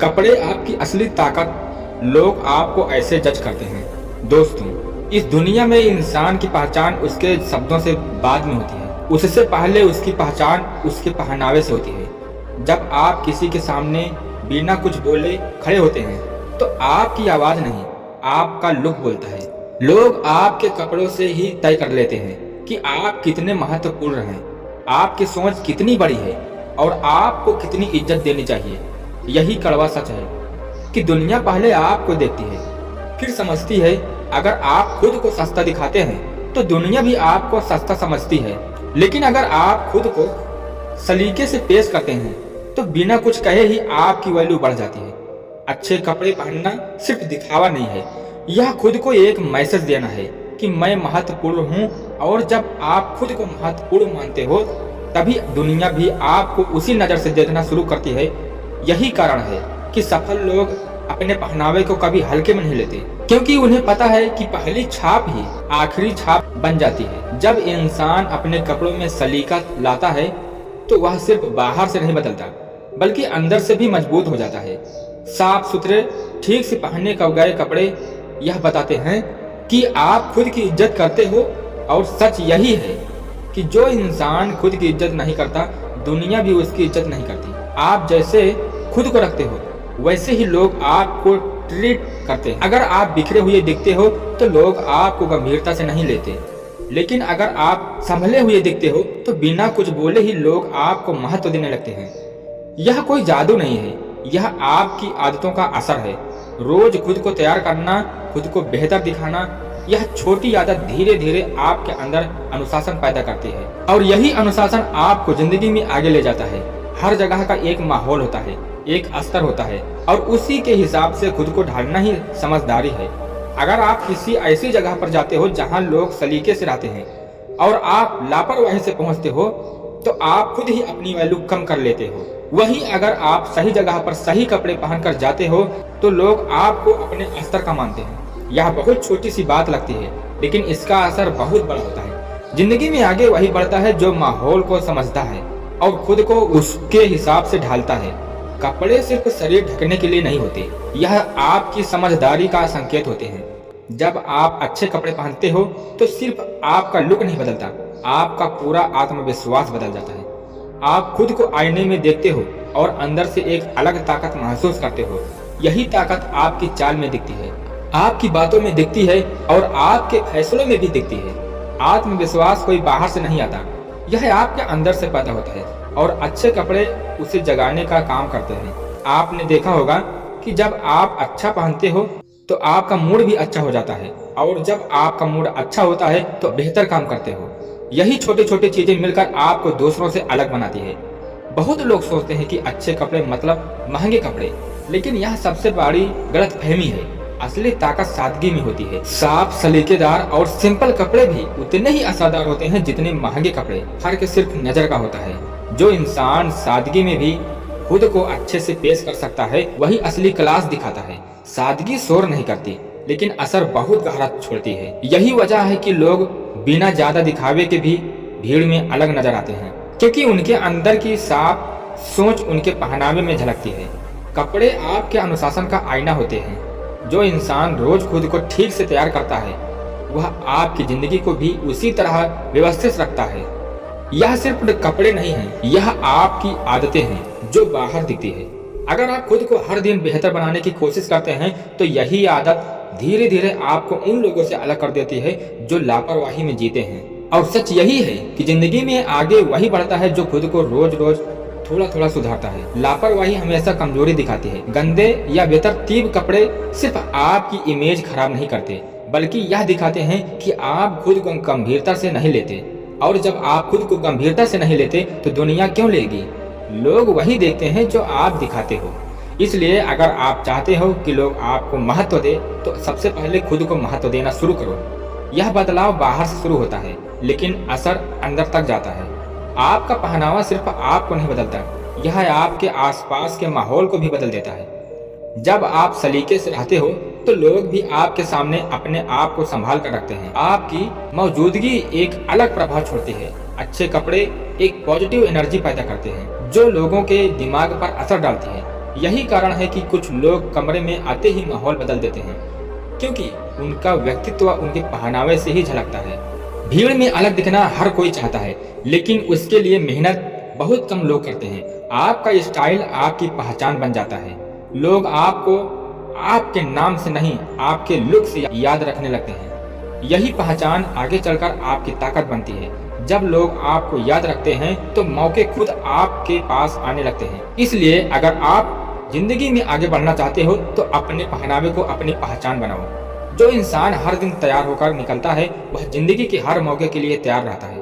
कपड़े आपकी असली ताकत। लोग आपको ऐसे जज करते हैं। दोस्तों, इस दुनिया में इंसान की पहचान उसके शब्दों से बाद में होती है। उससे पहले उसकी पहचान उसके पहनावे से होती है। जब आप किसी के सामने बिना कुछ बोले खड़े होते हैं तो आपकी आवाज नहीं, आपका लुक बोलता है। लोग आपके कपड़ों से ही तय कर लेते हैं कि आप कितने महत्वपूर्ण हैं, आपकी सोच कितनी बड़ी है और आपको कितनी इज्जत देनी चाहिए। यही कड़वा सच है कि दुनिया पहले आपको देखती है, फिर समझती है। अगर आप खुद को सस्ता दिखाते हैं तो दुनिया भी आपको सस्ता समझती है। लेकिन अगर आप खुद को सलीके से पेश करते हैं तो बिना कुछ कहे ही आपकी वैल्यू बढ़ जाती है। अच्छे कपड़े पहनना सिर्फ दिखावा नहीं है, यह खुद को एक मैसेज देना है कि मैं महत्वपूर्ण हूँ। और जब आप खुद को महत्वपूर्ण मानते हो तभी दुनिया भी आपको उसी नज़र से देखना शुरू करती है। यही कारण है कि सफल लोग अपने पहनावे को कभी हल्के में नहीं लेते, क्योंकि उन्हें पता है कि पहली छाप ही आखिरी छाप बन जाती है। जब इंसान अपने कपड़ों में सलीका लाता है तो वह सिर्फ बाहर से नहीं बदलता बल्कि अंदर से भी मजबूत हो जाता है। साफ सुथरे ठीक से पहने गए कपड़े यह बताते हैं कि आप खुद की इज्जत करते हो। और सच यही है कि जो इंसान खुद की इज्जत नहीं करता, दुनिया भी उसकी इज्जत नहीं करती। आप जैसे खुद को रखते हो वैसे ही लोग आपको ट्रीट करते हैं। अगर आप बिखरे हुए दिखते हो तो लोग आपको गंभीरता से नहीं लेते, लेकिन अगर आप संभले हुए दिखते हो तो बिना कुछ बोले ही लोग आपको महत्व देने लगते हैं। यह कोई जादू नहीं है, यह आपकी आदतों का असर है। रोज खुद को तैयार करना, खुद को बेहतर दिखाना, यह छोटी आदत धीरे धीरे आपके अंदर अनुशासन पैदा करती है। और यही अनुशासन आपको जिंदगी में आगे ले जाता है। हर जगह का एक माहौल होता है, एक स्तर होता है और उसी के हिसाब से खुद को ढालना ही समझदारी है। अगर आप किसी ऐसी जगह पर जाते हो जहां लोग सलीके से रहते हैं और आप लापरवाही से पहुंचते हो तो आप खुद ही अपनी वैल्यू कम कर लेते हो। वहीं अगर आप सही जगह पर सही कपड़े पहनकर जाते हो तो लोग आपको अपने स्तर का मानते हैं। यह बहुत छोटी सी बात लगती है, लेकिन इसका असर बहुत बड़ा होता है। जिंदगी में आगे वही बढ़ता है जो माहौल को समझता है और खुद को उसके हिसाब से ढालता है। कपड़े सिर्फ शरीर ढकने के लिए नहीं होते, यह आपकी समझदारी का संकेत होते हैं। जब आप अच्छे कपड़े पहनते हो तो सिर्फ आपका लुक नहीं बदलता, आपका पूरा आत्मविश्वास बदल जाता है। आप खुद को आईने में देखते हो और अंदर से एक अलग ताकत महसूस करते हो। यही ताकत आपकी चाल में दिखती है, आपकी बातों में दिखती है और आपके फैसलों में भी दिखती है। आत्मविश्वास कोई बाहर से नहीं आता, यह आपके अंदर से पैदा होता है और अच्छे कपड़े उसे जगाने का काम करते हैं। आपने देखा होगा कि जब आप अच्छा पहनते हो तो आपका मूड भी अच्छा हो जाता है और जब आपका मूड अच्छा होता है तो बेहतर काम करते हो। यही छोटे छोटे चीजें मिलकर आपको दूसरों से अलग बनाती है। बहुत लोग सोचते हैं कि अच्छे कपड़े मतलब महंगे कपड़े, लेकिन यह सबसे बड़ी गलतफहमी है। असली ताकत सादगी में होती है। साफ, सलीकेदार और सिंपल कपड़े भी उतने ही असरदार होते हैं जितने महंगे कपड़े। फर्क सिर्फ नजर का होता है। जो इंसान सादगी में भी खुद को अच्छे से पेश कर सकता है वही असली क्लास दिखाता है। सादगी शोर नहीं करती लेकिन असर बहुत गहरा छोड़ती है। यही वजह है कि लोग बिना ज्यादा दिखावे के भी भीड़ में अलग नजर आते हैं, क्योंकि उनके अंदर की साफ सोच उनके पहनावे में झलकती है। कपड़े आपके अनुशासन का आईना होते हैं। जो इंसान रोज खुद को ठीक से तैयार करता है वह आपकी जिंदगी को भी उसी तरह व्यवस्थित रखता है। यह सिर्फ कपड़े नहीं हैं, यह आपकी आदतें हैं जो बाहर दिखती है। अगर आप खुद को हर दिन बेहतर बनाने की कोशिश करते हैं तो यही आदत धीरे धीरे आपको उन लोगों से अलग कर देती है जो लापरवाही में जीते हैं। और सच यही है कि जिंदगी में आगे वही बढ़ता है जो खुद को रोज रोज थोड़ा थोड़ा सुधारता है। लापरवाही हमेशा कमजोरी दिखाती है। गंदे या बेतरतीब कपड़े सिर्फ आपकी इमेज खराब नहीं करते बल्कि यह दिखाते हैं कि आप खुद को गंभीरता से नहीं लेते। और जब आप खुद को गंभीरता से नहीं लेते तो दुनिया क्यों लेगी? लोग वही देखते हैं जो आप दिखाते हो। इसलिए अगर आप चाहते हो कि लोग आपको महत्व दे तो सबसे पहले खुद को महत्व देना शुरू करो। यह बदलाव बाहर से शुरू होता है लेकिन असर अंदर तक जाता है। आपका पहनावा सिर्फ आपको नहीं बदलता, यह आपके आसपास के माहौल को भी बदल देता है। जब आप सलीके से रहते हो तो लोग भी आपके सामने अपने आप को संभाल कर रखते हैं। आपकी मौजूदगी एक अलग प्रभाव छोड़ती है। अच्छे कपड़े एक पॉजिटिव एनर्जी पैदा करते हैं जो लोगों के दिमाग पर असर डालती है। यही कारण है कि कुछ लोग कमरे में आते ही माहौल बदल देते हैं, क्योंकि उनका व्यक्तित्व उनके पहनावे से ही झलकता है। भीड़ में अलग दिखना हर कोई चाहता है, लेकिन उसके लिए मेहनत बहुत कम लोग करते हैं। आपका स्टाइल आपकी पहचान बन जाता है। लोग आपको आपके नाम से नहीं, आपके लुक से याद रखने लगते हैं। यही पहचान आगे चलकर आपकी ताकत बनती है। जब लोग आपको याद रखते हैं तो मौके खुद आपके पास आने लगते हैं। इसलिए अगर आप जिंदगी में आगे बढ़ना चाहते हो तो अपने पहनावे को अपनी पहचान बनाओ। जो इंसान हर दिन तैयार होकर निकलता है वह जिंदगी के हर मौके के लिए तैयार रहता है।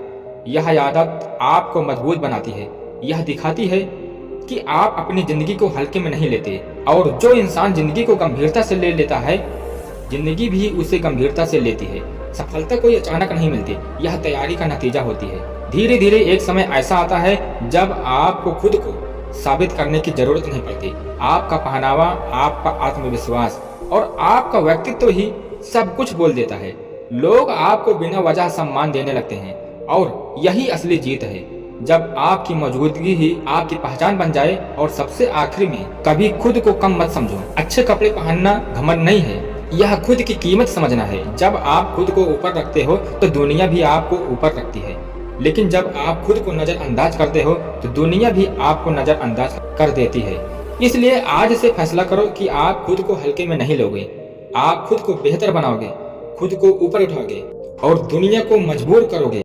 यह आदत आपको मजबूत बनाती है। यह दिखाती है कि आप अपनी जिंदगी को हल्के में नहीं लेते, और जो इंसान जिंदगी को गंभीरता से ले लेता है, जिंदगी भी उसे गंभीरता से लेती है। सफलता कोई अचानक नहीं मिलती, यह तैयारी का नतीजा होती है। धीरे धीरे एक समय ऐसा आता है जब आपको खुद को साबित करने की जरूरत नहीं पड़ती। आपका पहनावा, आपका आत्मविश्वास और आपका व्यक्तित्व ही सब कुछ बोल देता है। लोग आपको बिना वजह सम्मान देने लगते हैं, और यही असली जीत है। जब आपकी मौजूदगी ही आपकी पहचान बन जाए। और सबसे आखिरी में, कभी खुद को कम मत समझो। अच्छे कपड़े पहनना घमंड नहीं है, यह खुद की कीमत समझना है। जब आप खुद को ऊपर रखते हो तो दुनिया भी आपको ऊपर रखती है, लेकिन जब आप खुद को नजरअंदाज करते हो तो दुनिया भी आपको नजरअंदाज कर देती है। इसलिए आज से फैसला करो कि आप खुद को हल्के में नहीं लोगे। आप खुद को बेहतर बनाओगे, खुद को ऊपर उठाओगे और दुनिया को मजबूर करोगे।